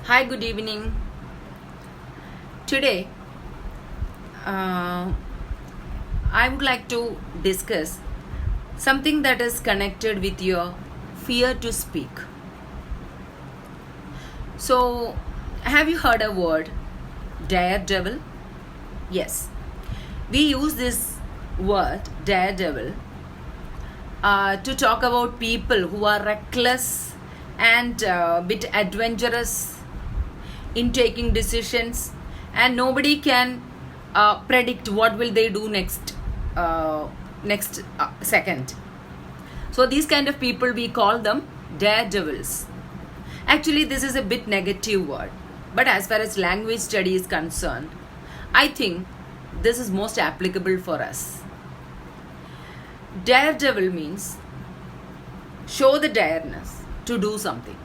Hi, good evening. Today, I would like to discuss something that is connected with your fear to speak. So, have you heard a word, daredevil? Yes, we use this word, daredevil, to talk about people who are reckless and a bit adventurous in taking decisions, and nobody can predict what will they do next second. So these kind of people, we call them daredevils. Actually, this is a bit negative word, but as far as language study is concerned, I think this is most applicable for us. Daredevil means show the dareness to do something.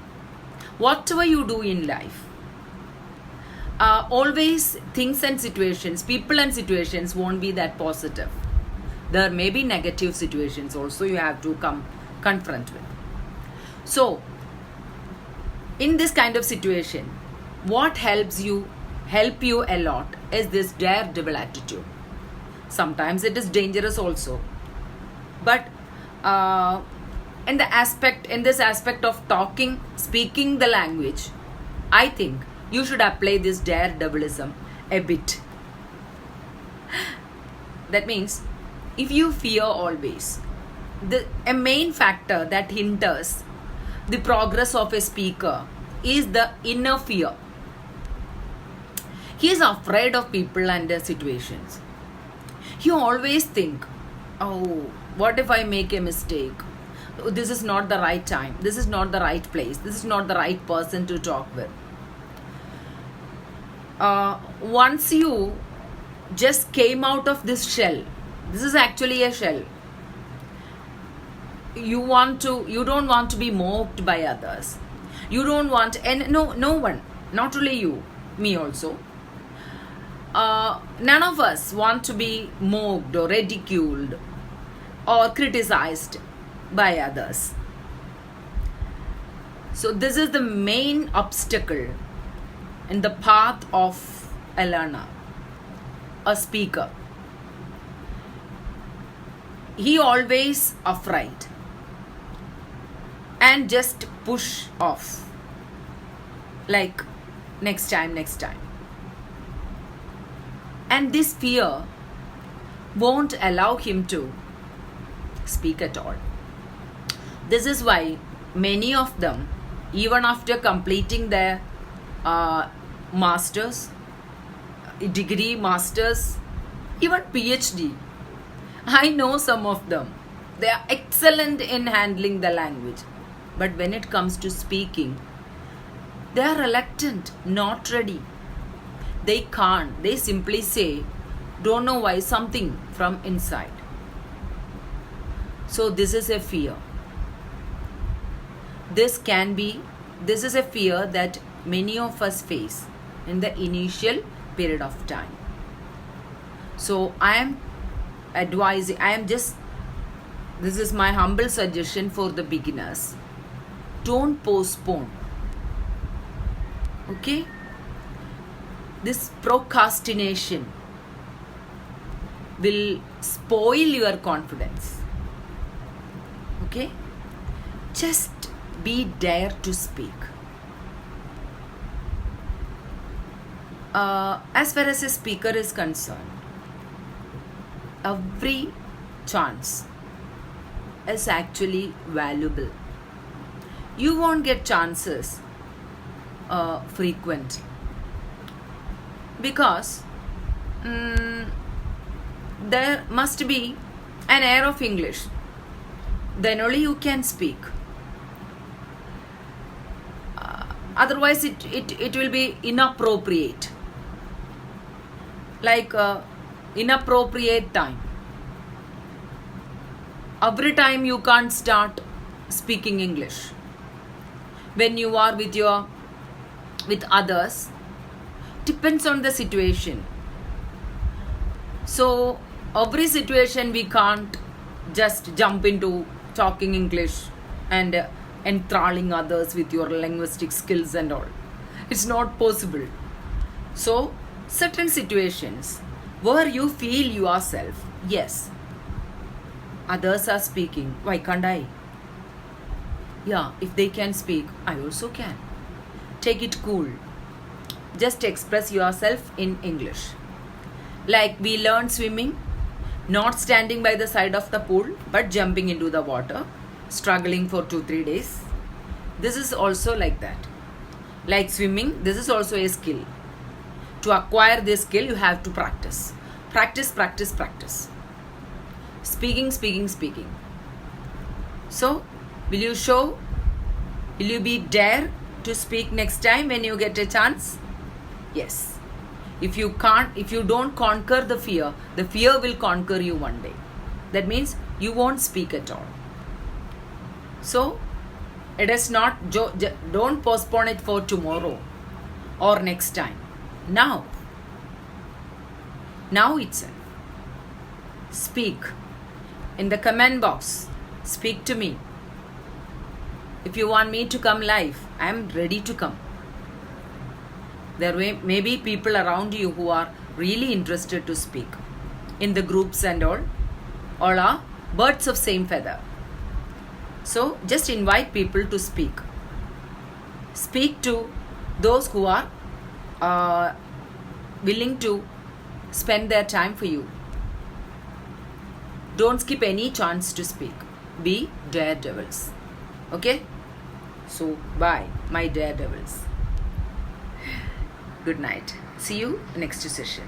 Whatever you do in life, always things and situations, people and situations won't be that positive. There may be negative situations also you have to confront with. So, in this kind of situation, what help you a lot is this daredevil attitude. Sometimes it is dangerous also, but in this aspect of speaking the language, I think you should apply this daredevilism a bit. That means if you fear always, a main factor that hinders the progress of a speaker is the inner fear. He is afraid of people and their situations. He always think, oh, what if I make a mistake? This is not the right time. This is not the right place. This is not the right person to talk with. Once you just came out of this shell, this is actually a shell. You don't want to be mocked by others. You don't want, and no one, not only you, me also. None of us want to be mocked or ridiculed or criticized by others. So this is the main obstacle in the path of a learner, a speaker. He always afraid and just push off, like next time. And this fear won't allow him to speak at all. This is why many of them, even after completing their masters, degree, masters, even PhD, I know some of them, they are excellent in handling the language. But when it comes to speaking, they are reluctant, not ready. They can't. They simply say, don't know why, something from inside. So this is a fear. This is a fear that many of us face in the initial period of time. So this is my humble suggestion for the beginners. Don't postpone. Okay? This procrastination will spoil your confidence. Okay? Just be dare to speak. As far as a speaker is concerned, every chance is actually valuable. You won't get chances frequently because there must be an air of English. Then only you can speak. Otherwise, it will be inappropriate. Like inappropriate time. Every time you can't start speaking English. When you are with others, depends on the situation. So every situation we can't just jump into talking English and enthralling others with your linguistic skills and all. It's not possible. So, certain situations where you feel yourself, yes, others are speaking, why can't I? Yeah, if they can speak, I also can. Take it cool. Just express yourself in English. Like we learned swimming, not standing by the side of the pool, but jumping into the water, struggling for 2-3 days. This is also like that. Like swimming, this is also a skill. To acquire this skill, you have to practice. Practice, practice, practice. Speaking, speaking, speaking. So, will you be dare to speak next time when you get a chance? Yes. If you don't conquer the fear will conquer you one day. That means you won't speak at all. So, it is not, don't postpone it for tomorrow or next time. Now itself. Speak. In the comment box, speak to me. If you want me to come live, I am ready to come. There may be people around you who are really interested to speak. In the groups and all are birds of same feather. So just invite people to speak. Speak to those who are willing to spend their time for you. Don't skip any chance to speak. Be daredevils. Okay? So, bye, my daredevils. Good night. See you next session.